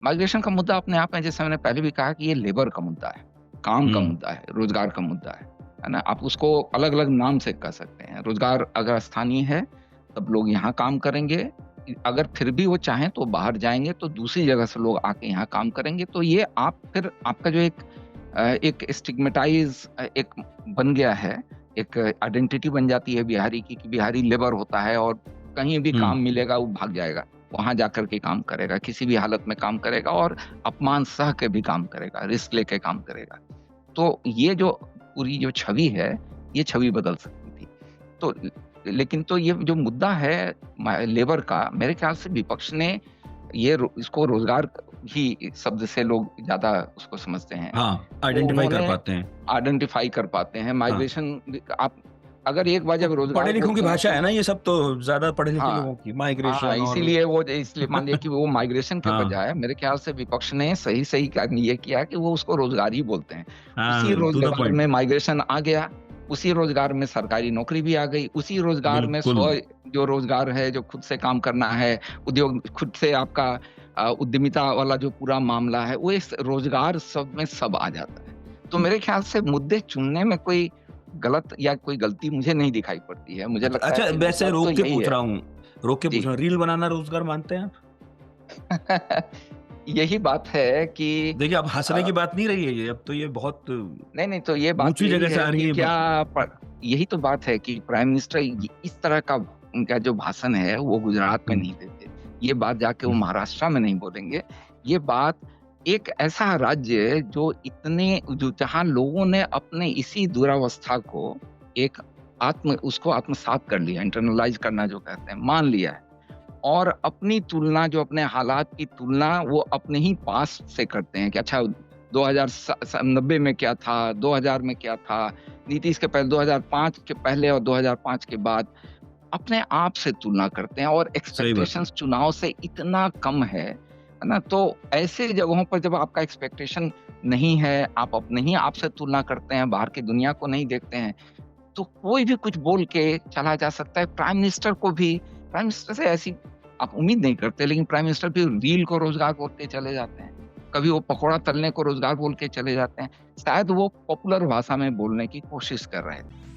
Migration का मुद्दा अपने आप में, जैसे मैंने पहले भी कहा, कि ये लेबर का मुद्दा है, काम का हम्म। मुद्दा है, रोजगार का मुद्दा है ना। आप उसको अलग अलग नाम से कह सकते हैं। रोजगार अगर स्थानीय है तब लोग यहाँ काम करेंगे, अगर फिर भी वो चाहें तो बाहर जाएंगे तो दूसरी जगह से लोग आके यहाँ काम करेंगे। तो ये आप फिर आपका जो एक स्टिग्मेटाइज एक बन गया है, एक आइडेंटिटी बन जाती है बिहारी की, कि बिहारी लेबर होता है और कहीं भी काम हम्म। मिलेगा वो भाग जाएगा, वहां जाकर के काम करेगा, किसी भी हालत में काम करेगा और अपमान सह के भी काम करेगा, रिस्क लेके काम करेगा। तो ये जो पूरी जो छवि है, ये छवि बदल सकती थी। तो लेकिन तो ये जो मुद्दा है लेबर का, मेरे ख्याल से विपक्ष ने इसको रोजगार ही शब्द से लोग ज्यादा उसको समझते हैं। हाँ, तो आइडेंटिफाई कर उन्होंने पाते हैं। आइडेंटिफाई कर पाते हैं हाँ, माइग्रेशन। आप अगर एक बार तो जब रोजगार पढ़े लिखों की बोलते हैं भाषा तो है ना ये सब, तो ज्यादा पढ़े लिखे हाँ लोगों की हाँ, माइग्रेशन और इसलिए मान लिया कि वो माइग्रेशन के हाँ बजाय, मेरे ख्याल से विपक्ष ने सही सही ये किया कि वो उसको रोजगार ही बोलते हैं। उसी हाँ, टू द रोजगार पॉइंट। में माइग्रेशन आ गया, उसी रोजगार में सरकारी नौकरी भी आ गई, उसी रोजगार में बिल्कुल जो रोजगार है, जो खुद से काम करना है, उद्योग खुद से आपका उद्यमिता वाला जो पूरा मामला है, वो इस रोजगार सब में सब आ जाता है। तो मेरे ख्याल से मुद्दे चुनने में कोई गलत या कोई गलती मुझे नहीं दिखाई पड़ती है। मुझे अच्छा लगता है अच्छा, कि वैसे मतलब तो रोक के यही पूछ है। रहा हूँ, रोक के पूछ जी। रहा हूँ, रील बनाना रोजगार मानते हैं आप? यही बात है कि देखिए, अब हंसने अ, की बात नहीं रही है ये, अब तो ये बहुत नहीं नहीं, तो ये बात ऊंची यही जगह से है आ रही कि है यही तो बात है कि प्राइम मिनिस्टर इस तरह का उनका जो भाषण है वो गुजरात में हम्म, नहीं देते, ये बात जाके वो हम्म, महाराष्ट्र में नहीं बोलेंगे। ये बात एक ऐसा राज्य जो जहां लोगों ने अपने इसी दुरावस्था को एक उसको आत्मसात कर लिया, इंटरनलाइज करना जो कहते हैं, मान लिया है, और अपनी तुलना, जो अपने हालात की तुलना वो अपने ही पास से करते हैं कि अच्छा 2090 में क्या था, 2000 में क्या था, नीतीश के पहले, 2005 के पहले और 2005 के बाद, अपने आप से तुलना करते हैं, और सही बात है। एक्सपेक्टेशंस चुनाव से इतना कम है ना। तो ऐसे जगहों पर जब आपका एक्सपेक्टेशन नहीं है, आप अपने ही आप से तुलना करते हैं, बाहर की दुनिया को नहीं देखते हैं, तो कोई भी कुछ बोल के चला जा सकता है। प्राइम मिनिस्टर से ऐसी आप उम्मीद नहीं करते, लेकिन प्राइम मिनिस्टर भी रील को रोजगार बोल के चले जाते हैं, कभी वो पकौड़ा तलने को रोजगार बोल के चले जाते हैं। शायद वो पॉपुलर भाषा में बोलने की कोशिश कर रहे थे।